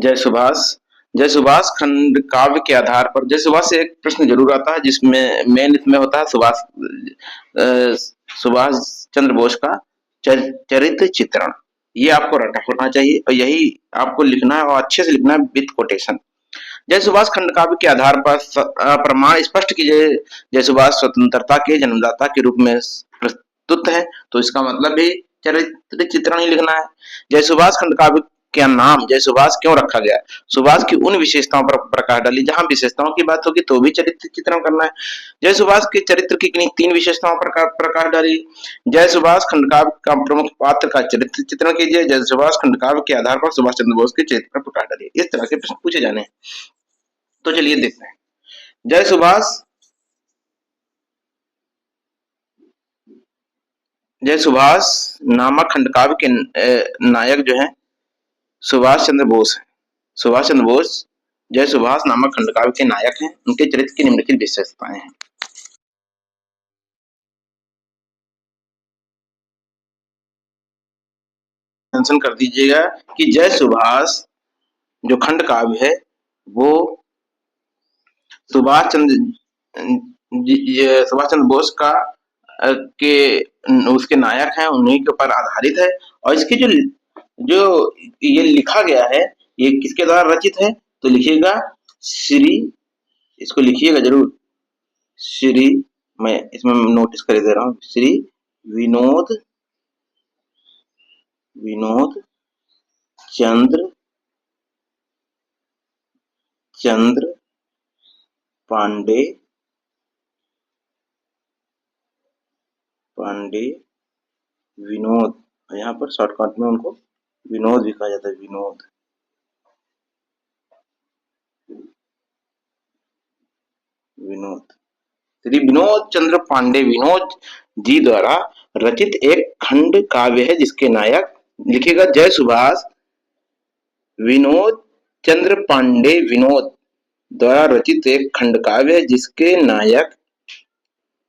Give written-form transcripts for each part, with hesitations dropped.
जय सुभाष। जय सुभाष खंड काव्य के आधार पर जय सुभाष से एक प्रश्न जरूर आता है, जिसमें मेन इसमें होता है सुभाष चंद्र बोस का चरित्र चित्रण। ये आपको रटा होना चाहिए और यही आपको लिखना है और अच्छे से लिखना है विथ कोटेशन। जय सुभाष खंड काव्य के आधार पर प्रमाण स्पष्ट कीजिए जय सुभाष स्वतंत्रता के जन्मदाता के रूप में प्रस्तुत है, तो इसका मतलब भी चरित्र चित्रण ही लिखना है। जय सुभाष खंड काव्य क्या नाम जय सुभाष क्यों रखा गया? सुभाष की उन विशेषताओं पर प्रकाश डाली जहां विशेषताओं की बात होगी तो भी चरित्र चित्रण करना है। जय सुभाष के चरित्र की किन्हीं 3 विशेषताओं पर प्रकाश डाली। जय सुभाष खंड काव्य का प्रमुख पात्र का चरित्र चित्रण कीजिए। जय सुभाष खंड काव्य के आधार पर सुभाष चंद्र बोस के चरित्र पर प्रकाश डालिए। इस तरह के प्रश्न पूछे जाने हैं। तो चलिए देखते हैं। जय सुभाष नामक खंड काव्य के नायक जो है सुभाष चंद्र बोस है। सुभाष चंद्र बोस जय सुभाष नामक खंड काव्य के नायक हैं। उनके चरित्र की निम्नलिखित विशेषताएं हैं। मेंशन कर दीजिएगा कि जय सुभाष जो खंड काव्य है वो सुभाष चंद्र बोस का के उसके नायक हैं, उन्हीं के ऊपर आधारित है। और इसके जो ये लिखा गया है ये किसके द्वारा रचित है? तो लिखिएगा श्री, इसको लिखिएगा जरूर, श्री, मैं इसमें नोटिस कर दे रहा हूं, श्री विनोद चंद्र पांडे विनोद, यहाँ पर शॉर्टकट में उनको विनोद भी कहा जाता है। श्री विनोद चंद्र पांडे विनोद जी द्वारा रचित एक खंड काव्य है जिसके नायक, लिखिएगा जय सुभाष विनोद चंद्र पांडे विनोद द्वारा रचित एक खंड काव्य है जिसके नायक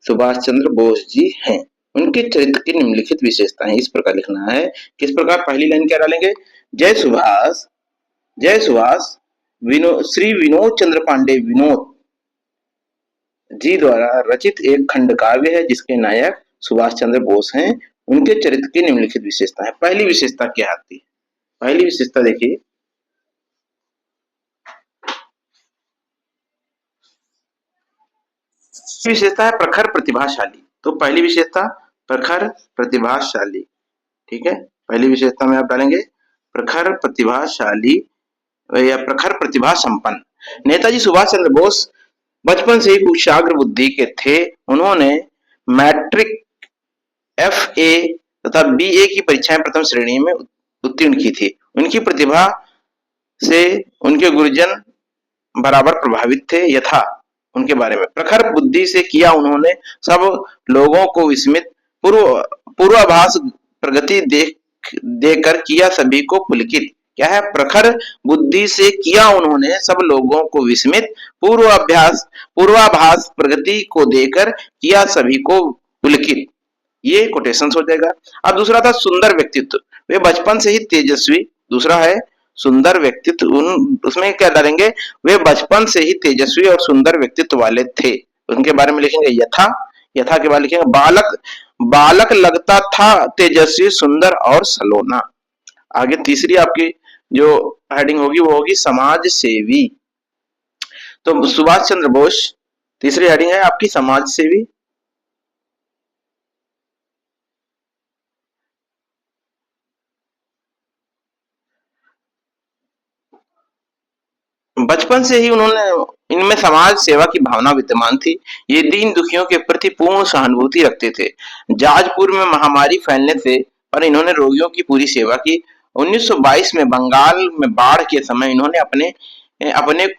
सुभाष चंद्र बोस जी हैं। उनके चरित्र की निम्नलिखित विशेषताएं इस प्रकार लिखना है। किस प्रकार? पहली लाइन क्या डालेंगे? जय सुभाष श्री विनोद चंद्र पांडे विनोद जी द्वारा रचित एक खंड काव्य है जिसके नायक सुभाष चंद्र बोस हैं। उनके चरित्र की निम्नलिखित विशेषताएं। पहली विशेषता क्या आती है? पहली विशेषता देखिए, विशेषता है प्रखर प्रतिभाशाली। तो पहली विशेषता प्रखर प्रतिभाशाली, ठीक है। पहली विशेषता में आप डालेंगे प्रखर प्रतिभाशाली या प्रखर प्रतिभा संपन्न। नेताजी सुभाष चंद्र बोस बचपन से ही कुशाग्र बुद्धि के थे। उन्होंने मैट्रिक, FA तथा BA की परीक्षाएं प्रथम श्रेणी में उत्तीर्ण की थी। उनकी प्रतिभा से उनके गुरुजन बराबर प्रभावित थे। यथा उनके बारे में प्रखर बुद्धि से किया उन्होंने सब लोगों को विस्मित, पूर्वाभास प्रगति देकर किया सभी को पुलकित। क्या है? प्रखर बुद्धि से किया उन्होंने सब लोगों को विस्मित, पूर्वाभास प्रगति को देकर किया सभी को पुलकित। ये कोटेशन हो जाएगा। अब दूसरा था सुंदर व्यक्तित्व। वे बचपन से ही तेजस्वी, दूसरा है सुंदर व्यक्तित्व। उसमें क्या डालेंगे? वे बचपन से ही तेजस्वी और सुंदर व्यक्तित्व वाले थे। उनके बारे में लिखेंगे यथा के बाद लिखेंगे बालक लगता था तेजस्वी, सुंदर और सलोना। आगे तीसरी आपकी जो हेडिंग होगी वो होगी समाज सेवी। तो सुभाष चंद्र बोस, तीसरी हेडिंग है आपकी समाज सेवी। बचपन से ही उन्होंने इनमें समाज सेवा की भावना विद्यमान थी। ये दीन दुखियों के प्रति पूर्ण सहानुभूति रखते थे। जाजपुर में महामारी फैलने से पर इन्होंने रोगियों की पूरी सेवा की। 1922 में बंगाल में बाढ़ के समय इन्होंने अपने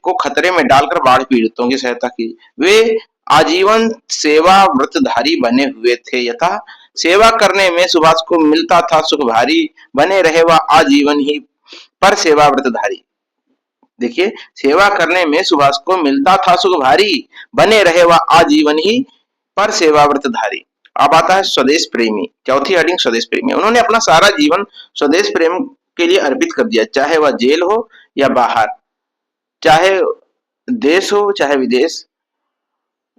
को खतरे में डालकर बाढ़ पीड़ितों की सहायता की। वे आजीवन सेवा व्रतधारी बने हुए थे। यथा सेवा करने में सुभाष को मिलता था सुख भारी, बने रहे वह आजीवन ही पर सेवा व्रतधारी। देखिए, सेवा करने में सुभाष को मिलता था सुख भारी, बने रहे वह आजीवन ही पर सेवा व्रतधारी। अब आता है स्वदेश प्रेमी, चौथी हेडिंग स्वदेश प्रेमी। उन्होंने अपना सारा जीवन स्वदेश प्रेम के लिए अर्पित कर दिया, चाहे वह जेल हो या बाहर, चाहे देश हो चाहे विदेश।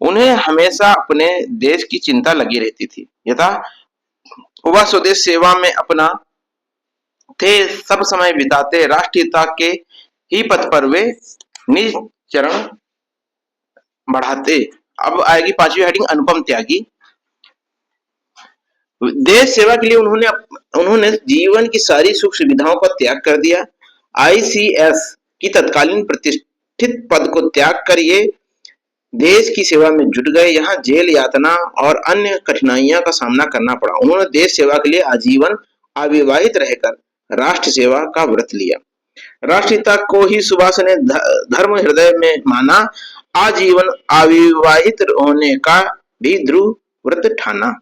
उन्हें हमेशा अपने देश की चिंता लगी रहती थी। यथा वह स्वदेश सेवा में अपना थे सब समय बिताते, राष्ट्रीयता के ही पथ पर वे निज चरण बढ़ाते। अब आएगी पांचवी हेडिंग, अनुपम त्यागी। देश सेवा के लिए उन्होंने जीवन की सारी सुख सुविधाओं का त्याग कर दिया। आईसीएस की तत्कालीन प्रतिष्ठित पद को त्याग कर ये देश की सेवा में जुट गए। यहाँ जेल यातना और अन्य कठिनाइयों का सामना करना पड़ा। उन्होंने देश सेवा के लिए आजीवन अविवाहित रहकर राष्ट्र सेवा का व्रत लिया। राष्ट्रीयता को ही सुभाष ने धर्म हृदय में माना। आजीवन अविवाहित होने का भी ध्रुव व्रत ठाना।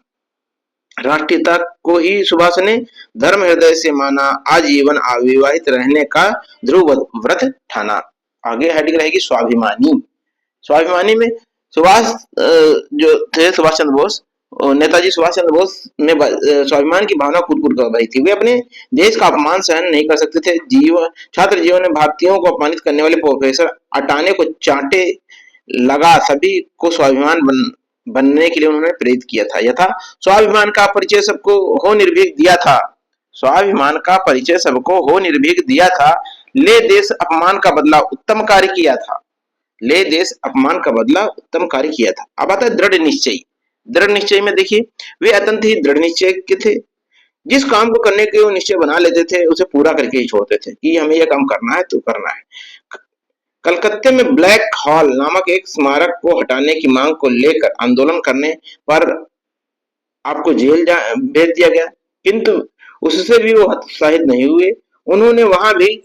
राष्ट्रीयता को ही सुभाष ने धर्म हृदय से माना, आजीवन अविवाहित रहने का ध्रुव व्रत ठाना। आगे हेडिंग रहेगी स्वाभिमानी। स्वाभिमानी में सुभाष जो थे सुभाष चंद्र बोस, नेताजी सुभाष चंद्र बोस में स्वाभिमान की भावना कुट-कुट कर रही थी। वे अपने देश का अपमान सहन नहीं कर सकते थे। छात्र जीवन में भारतीयों को अपमानित करने वाले प्रोफेसर अटाने को चांटे लगा सभी को स्वाभिमान बनने के लिए उन्होंने प्रेरित किया था। यथा स्वाभिमान का परिचय सबको हो निर्भीक दिया था। स्वाभिमान का परिचय सबको हो निर्भीक दिया था। ले देश अपमान का बदला उत्तम कार्य किया था। ले देश अपमान का बदला उत्तम कार्य किया था। अब आता है दृढ़ निश्चय। दृढ़ निश्चय में देखिए वे अत्यंत ही दृढ़ निश्चय के थे। जिस काम को करने के वो निश्चय बना लेते थे उसे पूरा करके ही छोड़ते थे कि हमें यह काम करना है तो करना है। कलकत्ते में ब्लैक हॉल नामक एक स्मारक को हटाने की मांग को लेकर आंदोलन करने पर आपको जेल भेज दिया गया, किंतु उससे भी वो हतोत्साहित नहीं हुए। उन्होंने वहां भी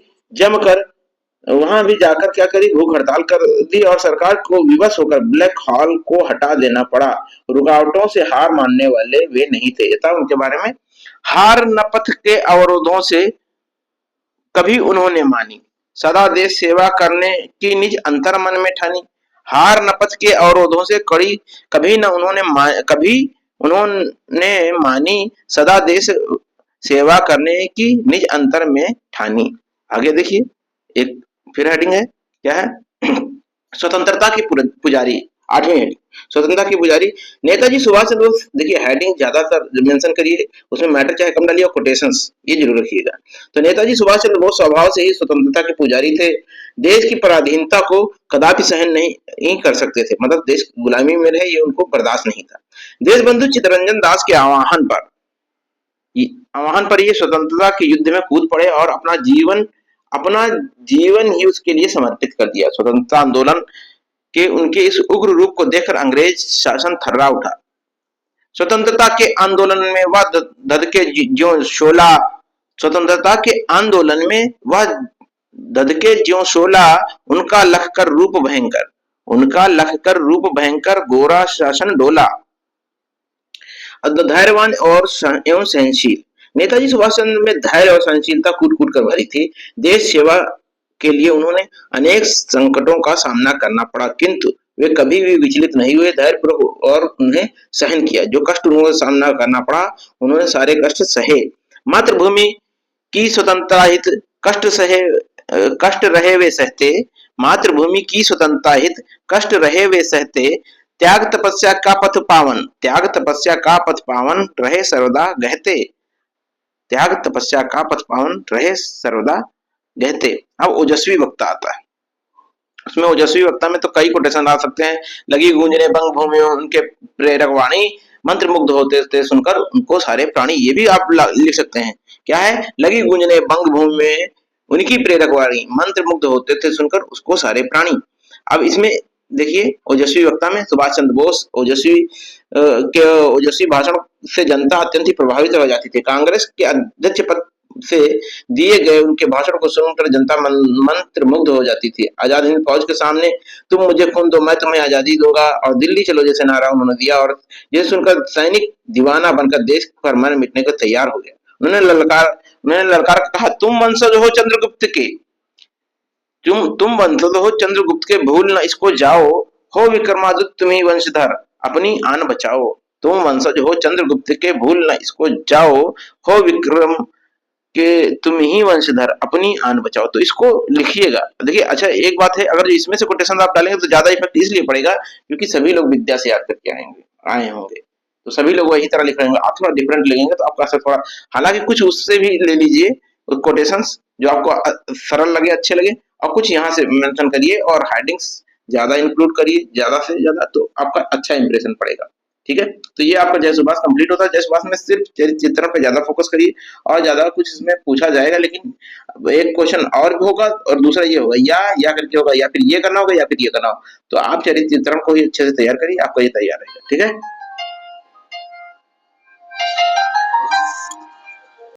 जाकर क्या करी, भूख हड़ताल कर दी और सरकार को विवश होकर ब्लैक हॉल को हटा देना पड़ा। रुकावटों से हार मानने वाले वे नहीं थे। यथा उनके बारे में, हार न पथ के अवरोधों से कभी उन्होंने मानी, सदा देश सेवा करने की निज अंतर मन में ठानी। हार न पथ के अवरोधों से कभी उन्होंने मानी, सदा देश सेवा करने की निज अंतर में ठानी। आगे देखिए एक फिर हेडिंग है, क्या है स्वतंत्रता की पुजारी। 8वीं हेडिंग स्वतंत्रता की पुजारी नेताजी सुभाष चंद्र बोस। देखिए हेडिंग ज्यादातर मेंशन करिए, उसमें मैटर चाहे कम डालिए और कोटेशंस ये जरूर रखिएगा। तो नेताजी सुभाष चंद्र बोस स्वभाव से ही स्वतंत्रता के पुजारी थे। देश की पराधीनता को कदापि सहन नहीं कर सकते थे, मतलब देश गुलामी में रहे ये उनको बर्दाश्त नहीं था। देश बंधु चित्तरंजन दास के आह्वान पर ये स्वतंत्रता के युद्ध में कूद पड़े और अपना जीवन ही उसके लिए समर्पित कर दिया। स्वतंत्रता आंदोलन के उनके इस उग्र रूप को देखकर अंग्रेज शासन थर्रा उठा। स्वतंत्रता के आंदोलन में वह धधके ज्यों शोला, स्वतंत्रता के आंदोलन में वह धधके ज्यों शोला, उनका लखकर रूप भयंकर गोरा शासन डोला। धैर्यवान और एवं सहनशील। नेताजी सुभाष चंद्र में धैर्य और सहनशीलता कूट-कूट कर भरी थी। देश सेवा के लिए उन्होंने अनेक संकटों का सामना करना पड़ा, किंतु वे कभी भी विचलित नहीं हुए। धैर्यपूर्वक और उन्हें सहन किया। जो कष्ट उन्होंने सामना करना पड़ा उन्होंने सारे कष्ट सहे। मातृभूमि की स्वतंत्रता हित कष्ट रहे वे सहते। मातृभूमि की स्वतंत्रता हित कष्ट रहे वे सहते। त्याग तपस्या का पथ पावन रहे सर्वदा गहते। त्याग तपस्या का पथ पावन रहे सर्वदा गहते। अब ओजस्वी वक्ता आता है। उसमें ओजस्वी वक्ता में तो कई कोटेशन आ सकते हैं। लगी गूंजने बंग भूमि में उनके प्रेरक वाणी, मंत्र मुग्ध होते थे सुनकर उनको सारे प्राणी। ये भी आप लिख सकते हैं। क्या है, लगी गूंजने बंग भूमि में उनकी प्रेरक वाणी, मंत्र मुग्ध होते थे सुनकर उसको सारे प्राणी। अब इसमें देखिए ओजस्वी वक्ता में सुभाष चंद्र बोस ओजस्वी भाषण से जनता अत्यंत ही प्रभावित हो जाती थी। कांग्रेस के अध्यक्ष पद से दिए गए उनके भाषण को सुनकर जनता मंत्र मुग्ध हो जाती थी। आजाद हिंद फौज के सामने तुम मुझे खून दो मैं तुम्हें आजादी दूंगा और दिल्ली चलो जैसे नारा उन्होंने दिया और ये सुनकर सैनिक दीवाना बनकर देश पर मर मिटने को तैयार हो गया। उन्होंने ललकार कहा, तुम वंशज हो चंद्रगुप्त के, तुम वंशज हो चंद्रगुप्त के, भूल न इसको जाओ, हो विक्रमादित्य तुम्ही वंशधर, अपनी आन बचाओ। तुम वंशज हो चंद्रगुप्त के, भूल न इसको जाओ, हो कि तुम ही वंशधर अपनी आन बचाओ, तो इसको लिखिएगा। देखिए अच्छा एक बात है, अगर इसमें से कोटेशन आप डालेंगे तो ज्यादा इफेक्ट इसलिए पड़ेगा क्योंकि सभी लोग विद्या से याद करके आए होंगे, तो सभी लोग वही तरह लिख रहे होंगे, आप थोड़ा डिफरेंट लिखेंगे तो आपका असर थोड़ा, हालांकि कुछ उससे भी ले लीजिए कोटेशंस जो आपको सरल लगे, अच्छे लगे, और कुछ यहाँ से मेंशन करिए और हेडिंग्स ज्यादा इंक्लूड करिए, ज्यादा से ज्यादा, तो आपका अच्छा इंप्रेशन पड़ेगा। ठीक है, तो ये आपका जय सुभाष कंप्लीट होता है। जय सुभाष में सिर्फ चरित्र चित्रण पे ज्यादा फोकस करिए और ज्यादा कुछ इसमें पूछा जाएगा, लेकिन एक क्वेश्चन और भी होगा और दूसरा ये होगा या करके होगा, या फिर ये करना होगा या फिर ये करना होगा, तो आप चरित्र चित्रण को ही अच्छे से तैयार करिए, आपका ये तैयार रहेगा। ठीक है।